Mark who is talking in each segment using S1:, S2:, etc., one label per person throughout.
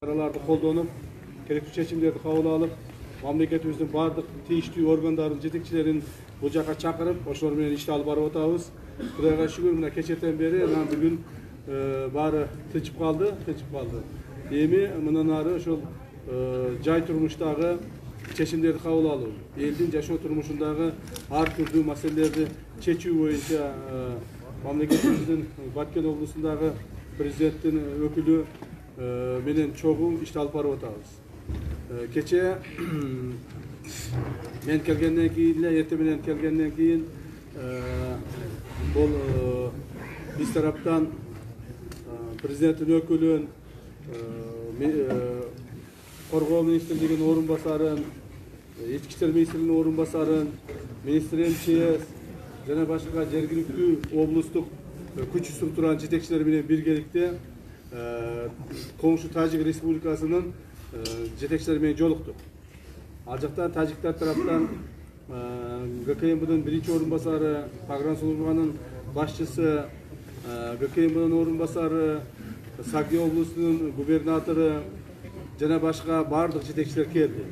S1: Aralarda koldonup, gerekli çeşimleri kabul alıp, mamleketimizin bardıq teyişli organların, yetekçilerin bu jaka çakırıp, oşlar menen işti alıp barıp otabız. Kudayga şükür, mına keçeten beri, bugün bari tıçıp kaldı. Emi, mına nары, oşol jay turmuştagı çeşimleri kabul alıp, eldin jaşoo turmuşundagı ar türlü meselelerdi çeçүү boyunca mamleketimizin Batken oblusundagı prezidentin ökülü menen çoğum işte alıp barıp otabız. Keçe men kelgenden keyin эле эртең менен келгенден кийин бул биз тараптан президенттин өкүлүн коргоо министрлигинин орун басарын, ички иштер министринин орун басарын, министр МЧС жана башка жергиликтүү облустук күч структуранын жетекчилери менен биргеликте Komşu Tacik Respublikası'nın жетекчилери менен жолуктук. Ал жактан тажиктер тараптан ГКМБ'нын биринчи орун басары, Пагран службанын башчысы, ГКМБ'нын орун басары, Саки облусунун губернатору жана башка бардык жетекчилер келди.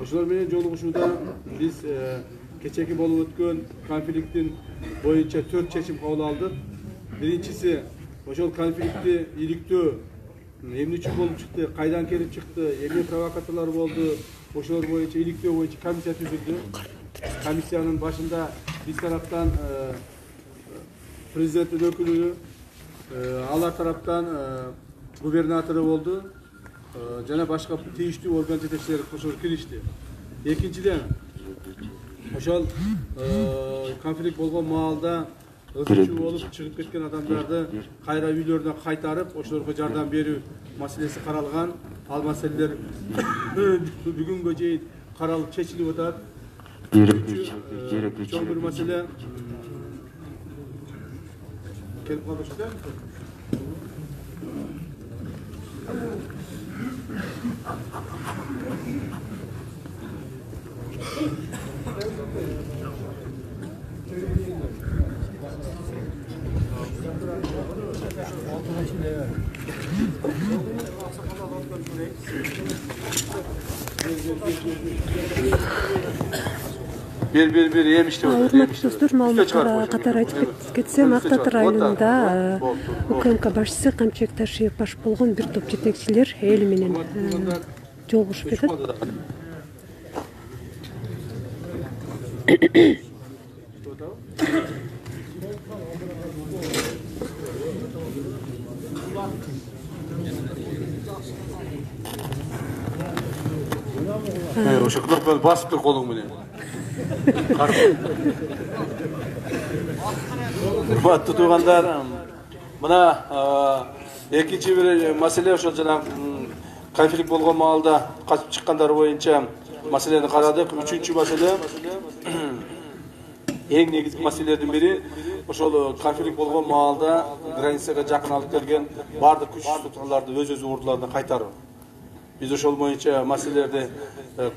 S1: Ошолор менен жолугушууда биз кечеки болуп өткөн конфликттин боюнча 4 чечим кабыл алдык. Биринчиси ошол конфликтти иликтөө эмне үчүн болуп чыкты, кайдан келип чыкты, эмне провокаторлор болду, ошолор боюнча иликтөө боюнча комиссия түзүлдү. Комиссиянын башында биз тараптан президенттин өкүлү, алар тараптан губернатору болду, жана башка тийиштүү орган жетекчилери ошол киришти. Экинчиден, ошол конфликт болгон маалда ысчуу болуп чыгып кеткен адамдарды кайра үйлөрүнө кайтарып, ошолорго жардам берүү маселеси каралган. Ал маселелер бүгүнгө чейин каралып чечилип атат. Чоң бир маселе келип калышты. Bir yemişti.
S2: Урматтуу достор, маалыматтар катары айтып кетсем, Ак Татыр районунда УКМК башчысы Камчыбек Ташиев баш болгон бир топ жетекчилер эл менен жолугушуп жатат.
S1: Ошо кнопканы басып тур колуң менен. Урматтуу туугандар, мына экинчи бир маселе ошол жана конфликт болгон маалда качып чыккандар боюнча маселени карадык. Үчүнчү маселе эң негизги маселелердин бири ошол конфликт болгон маалда границага жакын алып келген бардык күч структураларды өз ордуларына кайтаруу. Biz ошол боюнча маселелерди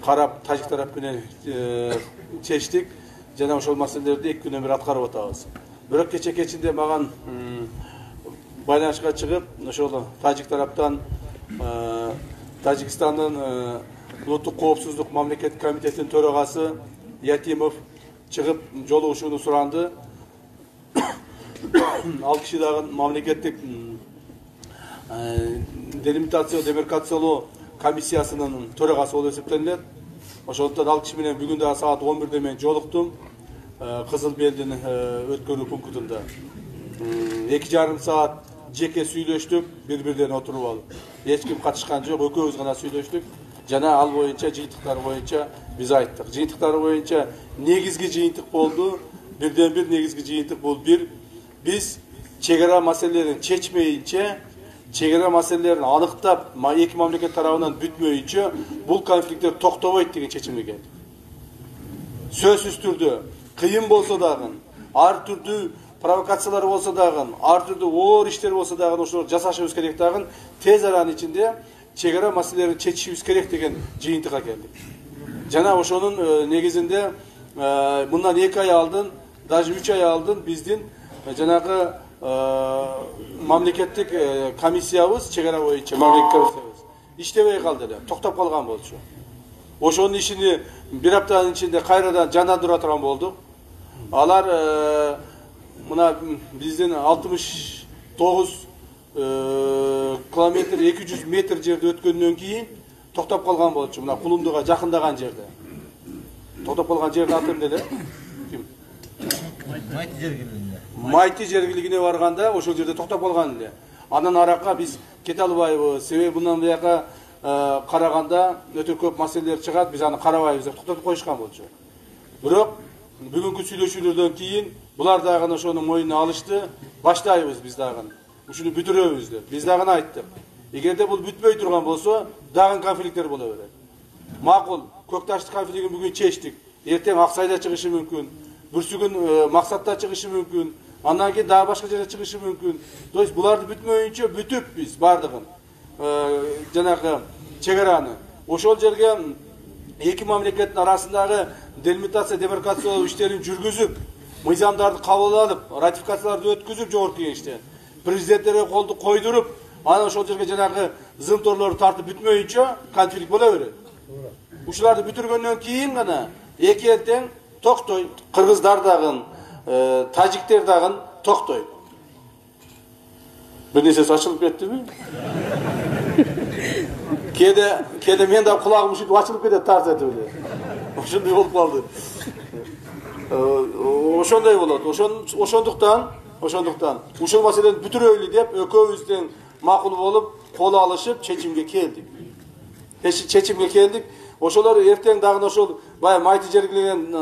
S1: карап, тажик тарап менен чечтик жана ошол маселелерди 2 күнөн бир аткарып атабыз. Бирок кечинде маган байланышка чыгып, ошол тажик тараптан Тажикстандын улуттук коопсуздук мамлекеттик комитетинин төрагасы Ятимов чыгып жолугушууну суранды. Ал киши дагы мамлекеттик демаркациялоо комиссиясынын төрагасы болуп эсептелет. Ошондуктан ал киши менен бүгүн дагы саат 11-де мен жолуктум. Кызыл Белдин өткөрүү пунктунда 2,5 саат жеке сүйлөштүк, бири-бирден отуруп алып. Эч ким катышкан жок, экөөбүз гана сүйлөштүк. Жана ал боюнча жыйынтыктар боюнча биз айттык. Жыйынтыктар боюнча негизги жыйынтык болду. Бирден бир негизги жыйынтык бул биз чек ара маселелерин чечмейинче, чек ара маселелерин аныктап, эки мамлекет тарабынан бүтмөйүнчө бул конфликттер токтобойт деген чечимге келдик. Сөзсүз түрдө кыйын болсо дагы, ар түрдүү провокациялар болсо дагы, ар түрдүү оор иштер болсо дагы ошолор жасашыбыз керек дагы, тез аранын ичинде чек ара маселелерин чечишибиз керек деген жыйынтыкка келдик. Жана ошонун негизинде мындан 2 ай алдын, даже 3 ай алдын биздин жанагы мамлекеттик комиссиябыз, чек ара боюнча мамлекеттик комиссиябыз иштебей калды эле, токтоп калган болчу. Ошонун ишини бир аптанын ичинде кайрадан жандандыра турган болдук. Алар мына биздин 69 километр 200 метр жерде өткөндөн кийин токтоп калган болчу. Мына Кулумдуга жакындаган жерде. Токтоп калган жердин аты эмне эле? Ким? Майти жергилигине барганда ошол жерде токтоп калган эле. Андан аракка биз кете албайбыз. Себеби мындан бияка караганда өтө көп маселелер чыгат. Биз аны карабайбыз деп токтотуп коюшкан болчу. Бирок бүгүнкү сүйлөшүүлөрдөн кийин булар дагы ошону мойнуна алышты. Баштайбыз биз дагы. Ушуну бүтүрөбүз деп. Биз дагы айттык. Эгерде бул бүтпөй турган болсо, дагы конфликттер боло берет. Макул, Көк Таштык конфликтин бүгүн чечтик. Эртең Аксайда чыгышы мүмкүн. Бүрсүгүн максатта чыгышы мүмкүн. Андан кийин дагы башка жерде чыгышы мүмкүн. То есть буларды бүтмөйүнчө бүтүп биз бардыгын жанагы чек араны ошол жерге эки мамлекеттин арасындагы делимитация демаркациялоо иштерин жүргүзүп, мыйзамдарды кабыл алып, ратификацияларды өткүзүп жогорку кеңештен президенттерге колду койдуруп, анан ошол жерге жанагы зымторлорду тартып бүтмөйүнчө конфликт боло берет. Ушуларды бүтүргөндөн кийин гана эки эл тең токтойт. Кыргыздар дагы, тажиктер дагы токтойт. Bir nesesi açılıp gitti mi? Kede men de kulağım üşüdü, açılıp gitti tarz etti öyle. Oşunday olup kaldı. Oşonday болады. Oşonduktan. Uşul maseleni bütüröylü deyip, ökövüzden makul olup, kolu alışıp, çeçimge keldik. Çeçimge keldik. Oşolar erteң dağın oşol, bayağı mayti jergilegen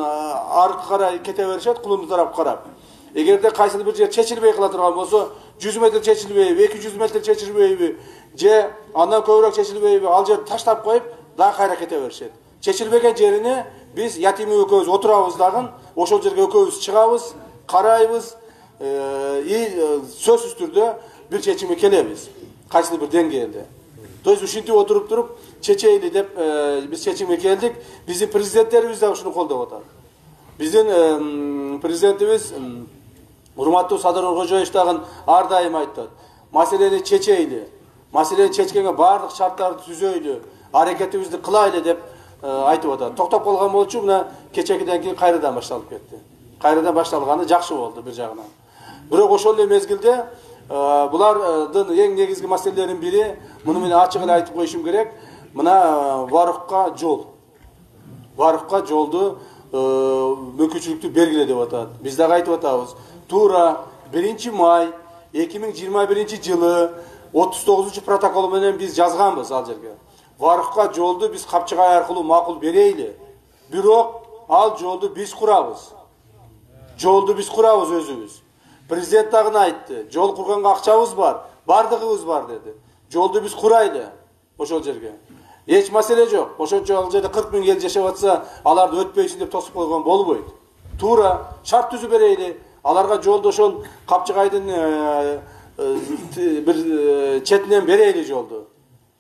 S1: arık kara kete verişet, kulumuz tarap karap. Эгерде кайсыл бир жер чечилбей кала турган болсо, 100 метр чечилбейби, 200 метр чечилбейби, же андан көбүрөөк чечилбейби, ал жерди таштап коюп, дагы кайра кете беришет. Чечилбеген жерине биз ятим экөөбүз отурабыз дагы, ошол жерге экөөбүз чыгабыз, карайбыз, сөзсүз түрдө бир чечимге келебиз. Кайсыл бир деңгээлде. То есть ушинтип отуруп туруп, чечейли деп биз чечимге келдик. Биздин президенттерибиз да ушуну колдоп атат. Биздин президентибиз урматтуу Садыр Нуркожоевич дагы ар дайым айтат. Маселени чечейли. Маселени чечкенге баардык шарттарды түзөйлү, аракетибизди кылайлы деп айтып атат. Токтоп калган болчу, мына кечекиден кийин кайрадан башталып кетти. Кайрадан башталганы жакшы болду бир жагынан. Бирок ошол эле мезгилде булардын эң негизги маселелеринин бири, муну мен ачык эле айтып коюшум керек, мына Варукка жол. Варукка жолду мүмкүнчүлүктү бергиле деп атат. Биз дагы айтып атабыз. Тура 1 май 2021 жылы 39 протокол менен биз жазганбыз ал жерге. Варукка жолду биз Капчыгай аркылуу макул берейли. Бирок ал жолду биз курабыз. Жолду биз курабыз өзүбүз. Президент дагы айтты. Жол курганга акчабыз бар, бардыгыбыз бар деди. Жолду биз курайлы ошол жерге. Эч маселе жок. Ошончо ал жерде 40 000 ел жашап атса, аларды өтпөйсүн деп тосуп койгон болбойт. Туура шарт түзүп берейли. Аларга жолду ошол Капчыгайдын бир четинен берейли жолду.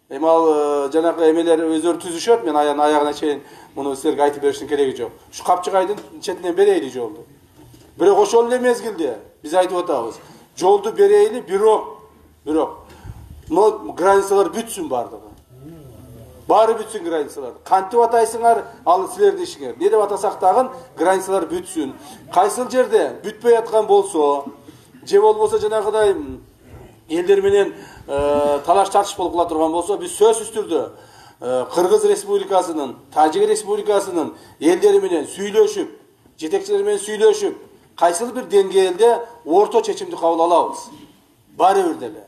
S1: Эми ал жанагы эмелер өздөрү түзүшөт, мен аягына чейин муну силерге айтып бериштин кереги жок. Ушу Капчыгайдын четинен берейли жолду. Бирок ошол эле мезгилде биз айтып атабыз. Жолду берейли, бирок но границалар бүтсүн бардыгы. Бары бүтсүн границалар. Кантип атайсыңар, ал силердин ишиңер. Не деп атасак дагы границалар бүтсүн. Кайсыл жерде бүтпөй аткан болсо, же болбосо жанагыдай элдер менен талаш тартыш болуп кала турган болсо, биз сөзсүз түрдө Кыргыз Республикасынын, Тажик Республикасынын элдери менен сүйлөшүп, жетекчилери менен сүйлөшүп, кайсыл бир деңгээлде орто чечимди кабыл алабыз. Бары бир деле.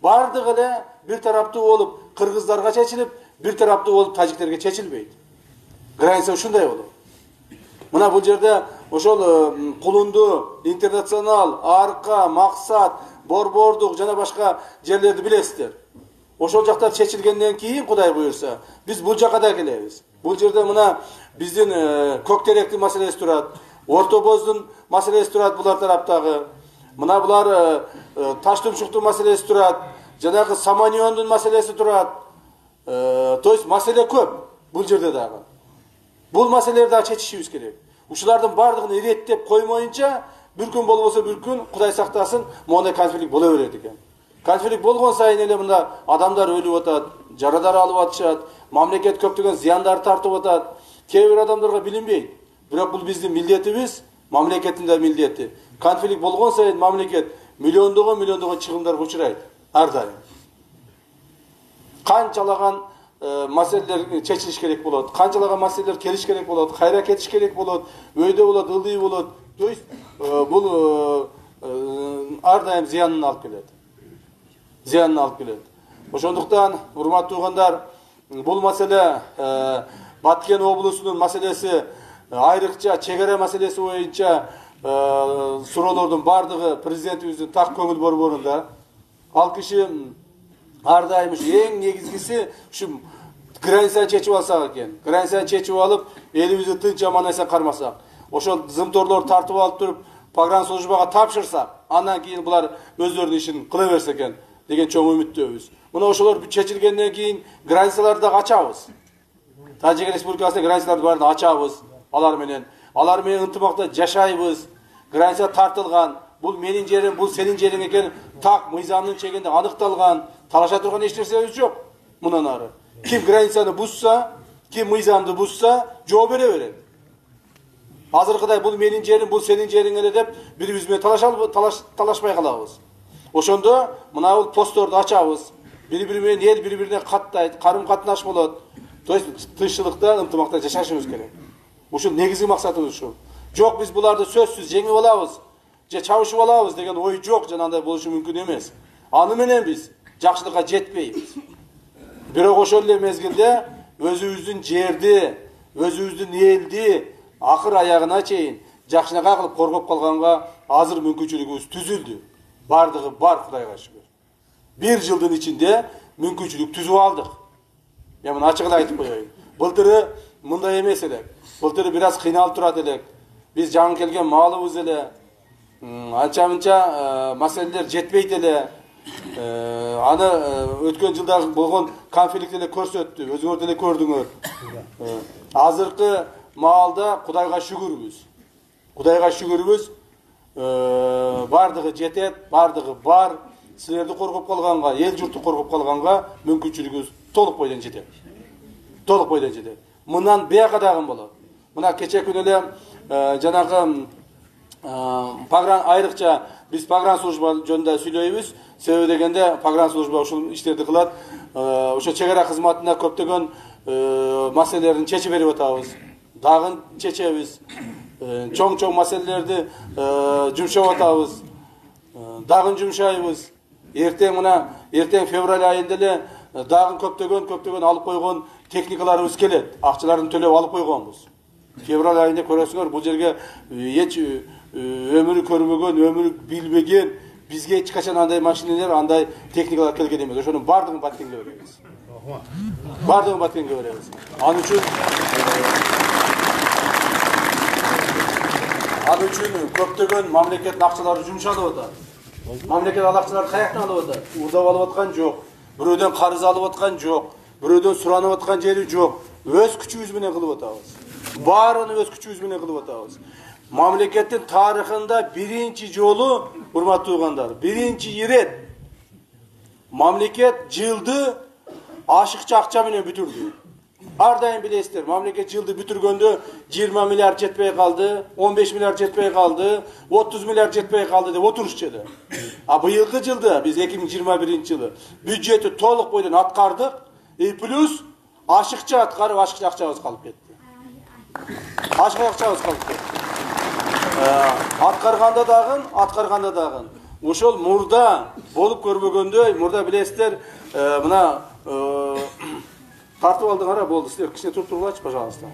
S1: Бардыгы эле бир тараптуу болуп кыргыздарга чечилип, бир тараптуу болуп тажиктерге чечилбейт. Граница ушундай болот. Мына бул жерде ошол Кулунду, Интернационал, Арка, Максат, Борбордук жана башка жерлерди билесиздер. Ошол жактар чечилгенден кийин Кудай буйрса, биз бул жака да келебиз. Бул жерде мына биздин Көктеректин маселеси турат, Орто Боздун маселеси турат булар тараптагы. Мына булар Таштумчуктун маселеси турат, жанагы Саманиондун маселеси турат. То есть маселе көп бул жерде дагы. Бул маселелерди да чечишибиз керек. Ушулардын бардыгын иреттеп коймоюнча, бир күн болбосо бир күн, Кудай сактасын, мондай конфликт боло берет экен. Конфликт болгон сайын эле мында адамдар өлүп атат, жарадар алып атышат, мамлекет көптөгөн зыяндар тартып атат. Кээ бир адамдарга билинбейт. Бирок бул биздин милдетибиз, мамлекеттин да милдети. Конфликт болгон сайын мамлекет миллиондогон чыгымдарга учурайт ар дайым. Канчалаган маселелер чечилиш керек болот, канчалаган маселелер келиш керек болот, кайра кетиш керек болот, өйдө болот, ылдый болот. То есть бул ар дайым зыянын алып келет. Зыянын алып келет. Ошондуктан, урматтуу туугандар, бул маселе Баткен облусунун маселеси, айрыкча чегара маселеси боюнча суроолордун бардыгы президентибиздин так көңүл борборунда. Ал киши ар дайым эң негизгиси ушу границаны чечип алсак экен. Границаны чечип алып, элибизди тынч аман эсен кармасак. Ошол зымторлорду тартып алып туруп, погранслужбага тапшырсак, андан кийин булар өздөрүнүн ишин кыла берсе экен деген чоң үмүттөбүз. Мына ошолор чечилгенден кийин границаларды да ачабыз. Тажик Республикасынын границаларды баарын ачабыз. Алар менен ынтымакта жашайбыз. Граница тартылган. Бул менин жерим, бул сенин жериң экен, так мыйзамдын чегинде аныкталган. Талаша турган эч нерсебиз жок. Мындан ары. Ким границаны бузса, ким мыйзамды бузса, жооп бере берет. Азыркыдай бул менин жерим, бул сенин жериң эле деп бири-бириз менен талашпай калабыз. Ошондо мына бул постторду ачабыз. Бири-бири менен эл бири-бирине каттайт, карым-катнаш болот. То есть тынччылыкта, ынтымакта жашашыбыз керек. Ушул негизги максатыбыз ушу. Жок, биз буларды сөзсүз жеңип алабыз, же чабышып алабыз деген ой жок, жана андай болушу мүмкүн эмес. Аны менен биз жакшылыкка жетпейбиз. Бирок ошол эле мезгилде өзүбүздүн жерди, өзүбүздүн элди акыр аягына чейин жакшынака кылып коргоп калганга азыр мүмкүнчүлүгүбүз түзүлдү. Бардыгы бар, Кудайга шүгүр. 1 жылдын ичинде мүмкүнчүлүк түзүп алдык. Мен муну ачык айтып коеюн. Былтыры мындай эмес элек. Былтыры бир аз кыйналып турат элек. Биз жаңы келген маалыбыз эле. Анча-мынча маселелер жетпейт эле. Аны өткөн жылда болгон конфликт эле көрсөттү. Өзүңөр деле көрдүңөр. Азыркы маалда Кудайга шүгүрбүз. Кудайга шүгүрбүз. Бардыгы жетет, бардыгы бар. Силерди коргоп калганга, эл журтту коргоп калганга мүмкүнчүлүгүбүз толук бойдон жетет. Толук бойдон жетет. Мындан бияка дагы болот. Мына кече күнү эле жанагы айрыкча биз погранслужба жөнүндө сүйлөйбүз. Себеби дегенде погранслужба ушул иштерди кылат. Ошо чегара кызматына көптөгөн маселелерин чечип берип атабыз. Дагы чечебиз. Чоң маселелерди жумшап атабыз. Дагы жумшайбыз. Эртең февраль айында эле дагы көптөгөн алып койгон техникаларыбыз келет. Акчаларын төлөп алып койгонбуз. Февраль айында көрөсүңөр, бул жерге эч өмүрү көрбөгөн, өмүрү билбеген, бизге эч качан андай машиналар, андай техникалар келген эмес. Ошонун бардыгын Баткенге беребиз. Бардыгын Баткенге беребиз. Ал үчүн көптөгөн мамлекеттин акчалары жумшалып атат. Мамлекет ал акчаларды каяктан алып атат? Урдап алып аткан жок. Бирөөдөн карыз алып аткан жок. Бирөөдөн суранып аткан жери жок. Өз күчүбүз менен кылып атабыз. Баарын өз күчүбүз менен кылып атабыз. Мамлекеттин тарыхында биринчи жолу, урматтуу туугандар, биринчи ирет мамлекет жылды ашыкча акча менен бүтүрдү. Ар дайым билесиздер, мамлекет жылды бүтүргөндө 20 миллиард жетпей калды, 15 миллиард жетпей калды, 30 миллиард жетпей калды деп отурушчу эле. А быйылкы жылда биз 2021-жылы бюджетти толук бойдон аткардык, плюс ашыкча аткарып, ашыкча акчабыз калып кетти. Ашыкча акчабыз калып кетти. Аткарганда дагы ошол мурда болуп көрбөгөндөй, мурда билесиздер, мына тартып алдыңар, болду. Силер кичине туруп тургулачы, пожалуйста.